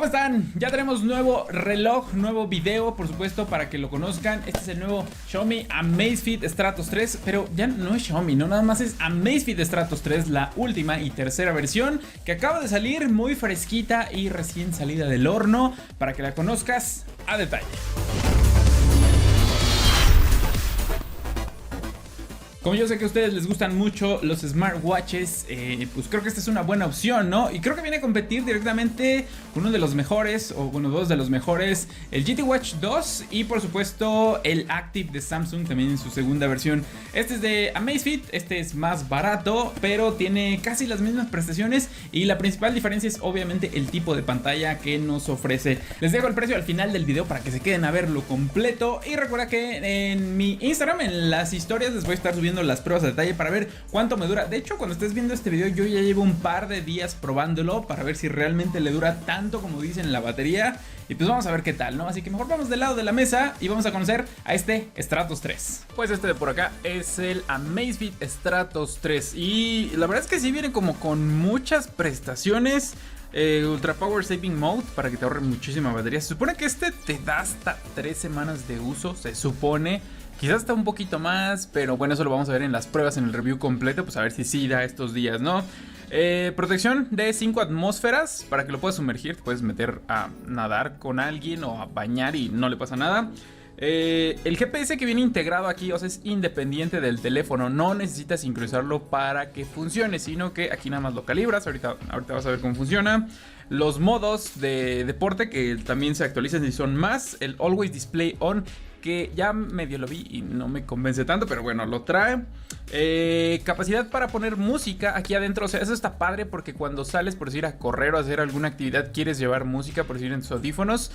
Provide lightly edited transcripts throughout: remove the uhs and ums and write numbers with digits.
están? Ya tenemos nuevo reloj, nuevo video, por supuesto, para que lo conozcan. Este es el nuevo Xiaomi Amazfit Stratos 3, pero ya no es Xiaomi, no, nada más es Amazfit Stratos 3, la última y tercera versión que acaba de salir, muy fresquita y recién salida del horno, para que la conozcas a detalle. Como yo sé que a ustedes les gustan mucho los smartwatches, pues creo que esta es una buena opción, ¿no? Y creo que viene a competir directamente con uno de los mejores, o bueno, dos de los mejores, el GT Watch 2 y por supuesto el Active de Samsung, también en su segunda versión. Este es de Amazfit, este es más barato, pero tiene casi las mismas prestaciones y la principal diferencia es obviamente el tipo de pantalla que nos ofrece. Les dejo el precio al final del video para que se queden a verlo completo y recuerda que en mi Instagram, en las historias, les voy a estar subiendo las pruebas de detalle para ver cuánto me dura. De hecho, cuando estés viendo este video, yo ya llevo un par de días probándolo para ver si realmente le dura tanto como dicen en la batería. Y pues vamos a ver qué tal, ¿no? Así que mejor vamos del lado de la mesa y vamos a conocer a este Stratos 3. Pues este de por acá es el Amazfit Stratos 3. Y la verdad es que sí viene como con muchas prestaciones. Ultra Power Saving Mode para que te ahorre muchísima batería. Se supone que este te da hasta 3 semanas de uso, se supone. Quizás está un poquito más, pero bueno, eso lo vamos a ver en las pruebas, en el review completo, pues a ver si sí da estos días, ¿no? Protección de 5 atmósferas para que lo puedas sumergir, te puedes meter a nadar con alguien o a bañar y no le pasa nada. El GPS que viene integrado aquí, o sea, es independiente del teléfono, no necesitas sincronizarlo para que funcione, sino que aquí nada más lo calibras, ahorita vas a ver cómo funciona. Los modos de deporte que también se actualizan y son más, el Always Display On, que ya medio lo vi y no me convence tanto, pero bueno, lo trae. Capacidad para poner música aquí adentro, o sea, eso está padre porque cuando sales, por decir, a correr o a hacer alguna actividad, quieres llevar música, por decir, en tus audífonos,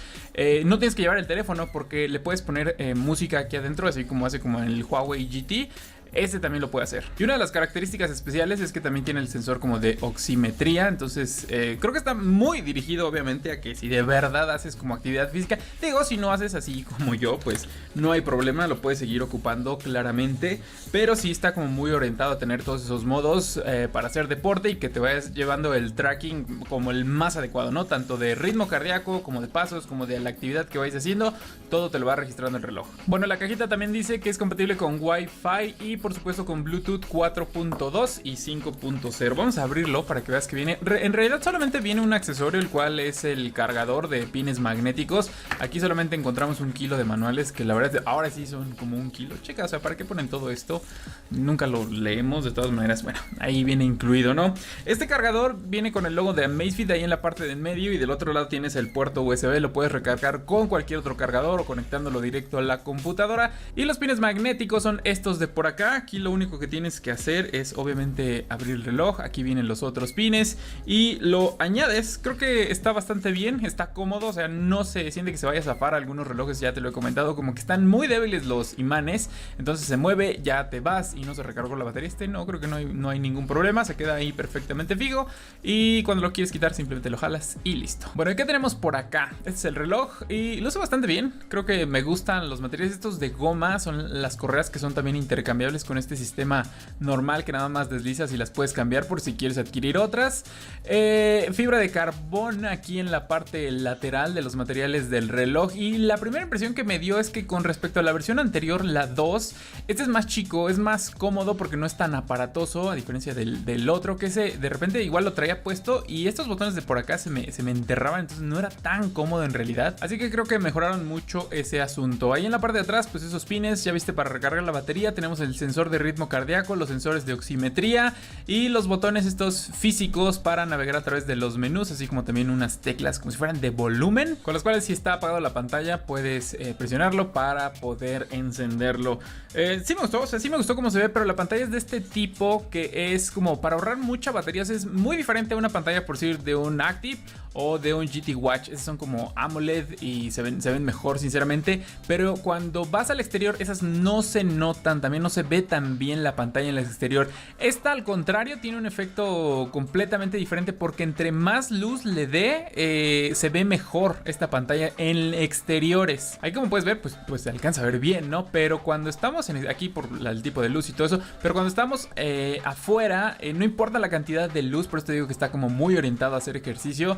no tienes que llevar el teléfono porque le puedes poner música aquí adentro, así como hace como en el Huawei GT. Este también lo puede hacer. Y una de las características especiales es que también tiene el sensor como de oximetría. Entonces creo que está muy dirigido obviamente a que si de verdad haces como actividad física. Digo, si no haces así como yo, pues no hay problema, lo puedes seguir ocupando claramente. Pero sí está como muy orientado a tener todos esos modos para hacer deporte y que te vayas llevando el tracking como el más adecuado, ¿no? Tanto de ritmo cardíaco como de pasos, como de la actividad que vayas haciendo. Todo te lo va registrando el reloj. Bueno, la cajita también dice que es compatible con Wi-Fi y por supuesto con Bluetooth 4.2 y 5.0. Vamos a abrirlo para que veas que viene. En realidad solamente viene un accesorio, el cual es el cargador de pines magnéticos. Aquí solamente encontramos 1 kilo de manuales, que la verdad ahora sí son como 1 kilo. Checa, o sea, ¿para qué ponen todo esto? Nunca lo leemos, de todas maneras. Bueno, ahí viene incluido, ¿no? Este cargador viene con el logo de Amazfit ahí en la parte de en medio y del otro lado tienes el puerto USB. Lo puedes recargar con cualquier otro cargador o conectándolo directo a la computadora. Y los pines magnéticos son estos de por acá. Aquí lo único que tienes que hacer es obviamente abrir el reloj. Aquí vienen los otros pines y lo añades. Creo que está bastante bien, está cómodo, o sea, no se siente que se vaya a zafar. Algunos relojes, ya te lo he comentado, como que están muy débiles los imanes, entonces se mueve, ya te vas y no se recargó la batería. Este no, creo que no hay ningún problema, se queda ahí perfectamente fijo y cuando lo quieres quitar simplemente lo jalas y listo. Bueno, ¿y qué tenemos por acá? Este es el reloj y lo uso bastante bien. Creo que me gustan los materiales estos de goma, son las correas que son también intercambiables con este sistema normal que nada más deslizas y las puedes cambiar por si quieres adquirir otras. Fibra de carbón aquí en la parte lateral de los materiales del reloj. Y la primera impresión que me dio es que con respecto a la versión anterior, la 2, este es más chico, es más cómodo porque no es tan aparatoso, a diferencia del otro, que de repente igual lo traía puesto y estos botones de por acá se me enterraban, entonces no era tan cómodo en realidad. Así que creo que mejoraron mucho ese asunto. Ahí en la parte de atrás, pues esos pines, ya viste, para recargar la batería. Tenemos el sensor de ritmo cardíaco, los sensores de oximetría y los botones estos físicos para navegar a través de los menús, así como también unas teclas como si fueran de volumen, con las cuales si está apagado la pantalla puedes presionarlo para poder encenderlo. Sí me gustó, o sea, sí me gustó cómo se ve, pero la pantalla es de este tipo que es como para ahorrar mucha batería. O sea, es muy diferente a una pantalla, por decir, de un Active o de un GT Watch. Esas son como AMOLED y se ven mejor, sinceramente, pero cuando vas al exterior esas no se notan, también no se ve tan bien la pantalla en el exterior. Esta, al contrario, tiene un efecto completamente diferente porque entre más luz le dé, se ve mejor esta pantalla en exteriores. Ahí, como puedes ver, pues se alcanza a ver bien, ¿no? Pero cuando estamos aquí por el tipo de luz y todo eso, pero cuando estamos afuera, no importa la cantidad de luz, por eso te digo que está como muy orientado a hacer ejercicio.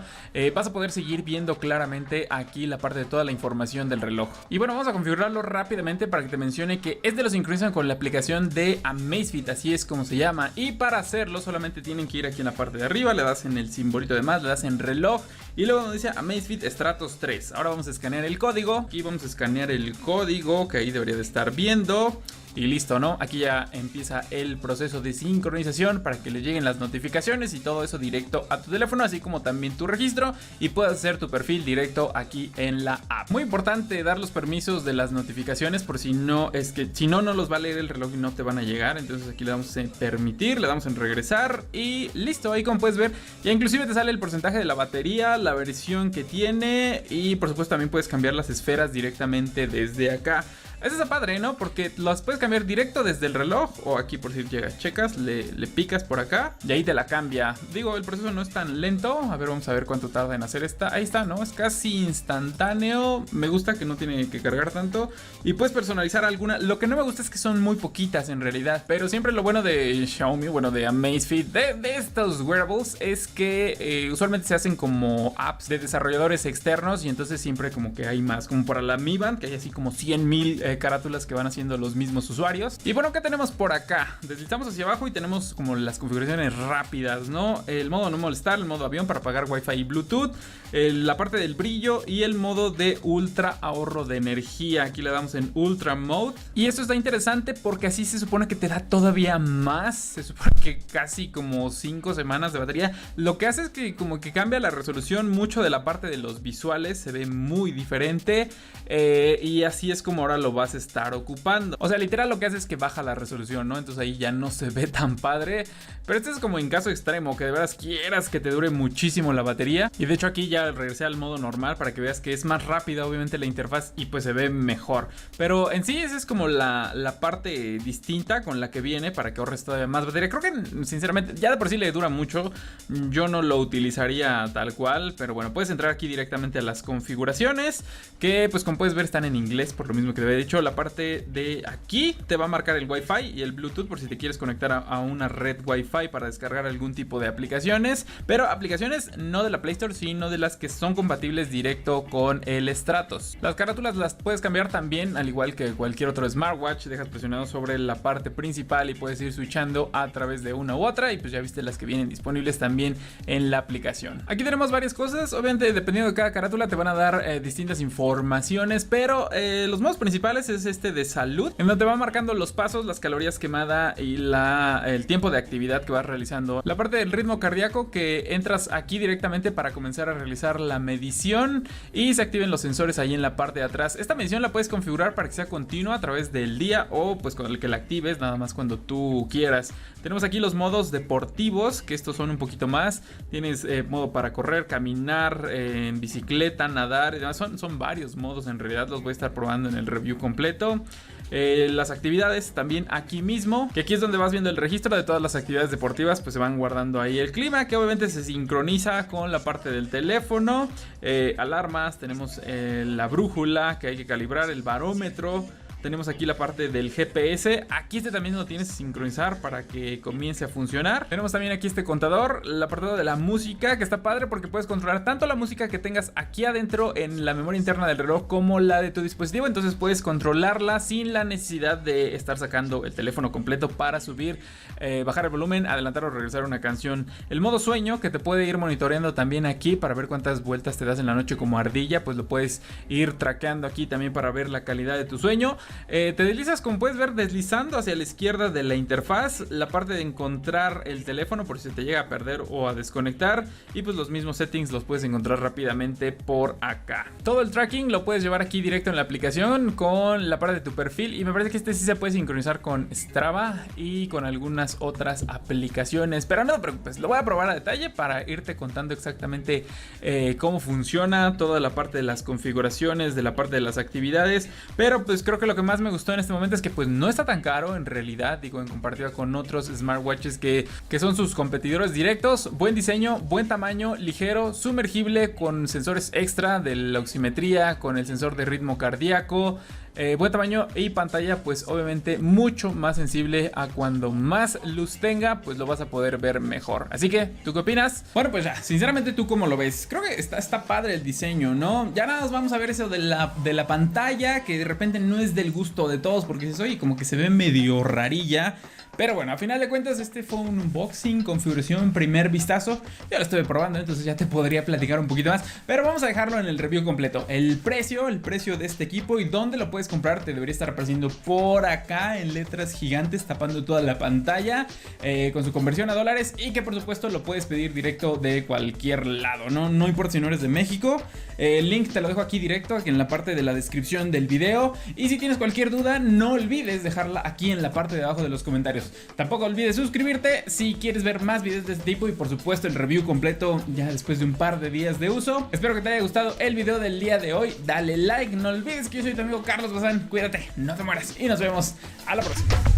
vas a poder seguir viendo claramente aquí la parte de toda la información del reloj. Y bueno, vamos a configurarlo rápidamente para que te mencione que este lo sincronizan con la aplicación de Amazfit, así es como se llama. Y para hacerlo solamente tienen que ir aquí en la parte de arriba, le das en el simbolito de más, le das en reloj y luego nos dice Amazfit Stratos 3. Ahora vamos a escanear el código. Aquí vamos a escanear el código que ahí debería de estar viendo. Y listo, ¿no? Aquí ya empieza el proceso de sincronización para que le lleguen las notificaciones y todo eso directo a tu teléfono, así como también tu registro, y puedas hacer tu perfil directo aquí en la app. Muy importante dar los permisos de las notificaciones, por si no, es que si no, no los va a leer el reloj y no te van a llegar. Entonces aquí le damos en permitir, le damos en regresar y listo. Ahí como puedes ver, ya inclusive te sale el porcentaje de la batería, la versión que tiene y por supuesto también puedes cambiar las esferas directamente desde acá. Eso está padre, ¿no? Porque las puedes cambiar directo desde el reloj o aquí por si llegas, checas, le picas por acá y ahí te la cambia. Digo, el proceso no es tan lento. A ver, vamos a ver cuánto tarda en hacer esta. Ahí está, ¿no? Es casi instantáneo. Me gusta que no tiene que cargar tanto y puedes personalizar alguna. Lo que no me gusta es que son muy poquitas en realidad, pero siempre lo bueno de Xiaomi, bueno, de Amazfit, de estos wearables es que usualmente se hacen como apps de desarrolladores externos y entonces siempre como que hay más, como para la Mi Band, que hay así como 100,000 carátulas que van haciendo los mismos usuarios. Y bueno, ¿qué tenemos por acá? Deslizamos hacia abajo y tenemos como las configuraciones rápidas, ¿no? El modo no molestar, el modo avión para apagar Wi-Fi y Bluetooth, la parte del brillo y el modo de ultra ahorro de energía. Aquí le damos en Ultra Mode. Y esto está interesante porque así se supone que te da todavía más. Se supone que casi como 5 semanas de batería. Lo que hace es que como que cambia la resolución mucho de la parte de los visuales. Se ve muy diferente. Y así es como ahora lo vas a estar ocupando. O sea, literal lo que hace es que baja la resolución, ¿no? Entonces ahí ya no se ve tan padre. Pero este es como en caso extremo, que de veras quieras que te dure muchísimo la batería. Y de hecho aquí ya regresé al modo normal para que veas que es más rápida obviamente la interfaz y pues se ve mejor. Pero en sí esa es como la parte distinta con la que viene para que ahorres todavía más batería. Creo que sinceramente ya de por sí le dura mucho. Yo no lo utilizaría tal cual, pero bueno, puedes entrar aquí directamente a las configuraciones, que pues como puedes ver están en inglés por lo mismo que te había dicho. La parte de aquí te va a marcar el Wi-Fi y el Bluetooth por si te quieres conectar a una red Wi-Fi para descargar algún tipo de aplicaciones, pero aplicaciones no de la Play Store, sino de las que son compatibles directo con el Stratos. Las carátulas las puedes cambiar también, al igual que cualquier otro smartwatch. Dejas presionado sobre la parte principal y puedes ir switchando a través de una u otra, y pues ya viste las que vienen disponibles también en la aplicación. Aquí tenemos varias cosas, obviamente dependiendo de cada carátula te van a dar distintas informaciones, pero los modos principales es este de salud, en donde te va marcando los pasos, las calorías quemadas y el tiempo de actividad que vas realizando. La parte del ritmo cardíaco, que entras aquí directamente para comenzar a realizar la medición y se activen los sensores ahí en la parte de atrás. Esta medición la puedes configurar para que sea continua a través del día o pues con el que la actives nada más cuando tú quieras. Tenemos aquí los modos deportivos, que estos son un poquito más. Tienes modo para correr, caminar, en bicicleta, nadar y demás. Son varios modos en realidad, los voy a estar probando en el review completo. Las actividades también aquí mismo, que aquí es donde vas viendo el registro de todas las actividades deportivas, pues se van guardando ahí. El clima, que obviamente se sincroniza con la parte del teléfono. Alarmas, tenemos la brújula que hay que calibrar, el barómetro. Tenemos aquí la parte del GPS. Aquí también lo tienes que sincronizar para que comience a funcionar. Tenemos también aquí este contador, el apartado de la música, que está padre porque puedes controlar tanto la música que tengas aquí adentro en la memoria interna del reloj como la de tu dispositivo. Entonces puedes controlarla sin la necesidad de estar sacando el teléfono completo para subir, bajar el volumen, adelantar o regresar una canción. El modo sueño, que te puede ir monitoreando también aquí para ver cuántas vueltas te das en la noche como ardilla, pues lo puedes ir traqueando aquí también para ver la calidad de tu sueño. Te deslizas, como puedes ver, deslizando hacia la izquierda de la interfaz, la parte de encontrar el teléfono por si te llega a perder o a desconectar, y pues los mismos settings los puedes encontrar rápidamente por acá. Todo el tracking lo puedes llevar aquí directo en la aplicación con la parte de tu perfil, y me parece que este sí se puede sincronizar con Strava y con algunas otras aplicaciones, pero no te preocupes, lo voy a probar a detalle para irte contando exactamente cómo funciona toda la parte de las configuraciones, de la parte de las actividades. Pero pues creo que lo que más me gustó en este momento es que pues no está tan caro en realidad, digo, en comparativa con otros smartwatches que son sus competidores directos. Buen diseño, buen tamaño, ligero, sumergible, con sensores extra de la oximetría, con el sensor de ritmo cardíaco. buen tamaño y pantalla pues obviamente mucho más sensible a cuando más luz tenga, pues lo vas a poder ver mejor. Así que, ¿tú qué opinas? Bueno, pues ya, sinceramente, ¿tú cómo lo ves? Creo que está padre el diseño, ¿no? Ya nada más vamos a ver eso de la pantalla, que de repente no es del gusto de todos, porque dices, oye, como que se ve medio rarilla. Pero bueno, a final de cuentas este fue un unboxing, configuración, primer vistazo. Yo lo estuve probando, entonces ya te podría platicar un poquito más. Pero vamos a dejarlo en el review completo. El precio de este equipo y dónde lo puedes comprar te debería estar apareciendo por acá en letras gigantes tapando toda la pantalla, con su conversión a dólares, y que por supuesto lo puedes pedir directo de cualquier lado, no importa si no eres de México. El link te lo dejo aquí directo, aquí en la parte de la descripción del video. Y si tienes cualquier duda, no olvides dejarla aquí en la parte de abajo de los comentarios. Tampoco olvides suscribirte si quieres ver más videos de este tipo y por supuesto el review completo ya después de un par de días de uso. Espero que te haya gustado el video del día de hoy. Dale like, no olvides que yo soy tu amigo Carlos Bazán. Cuídate, no te mueras y nos vemos a la próxima.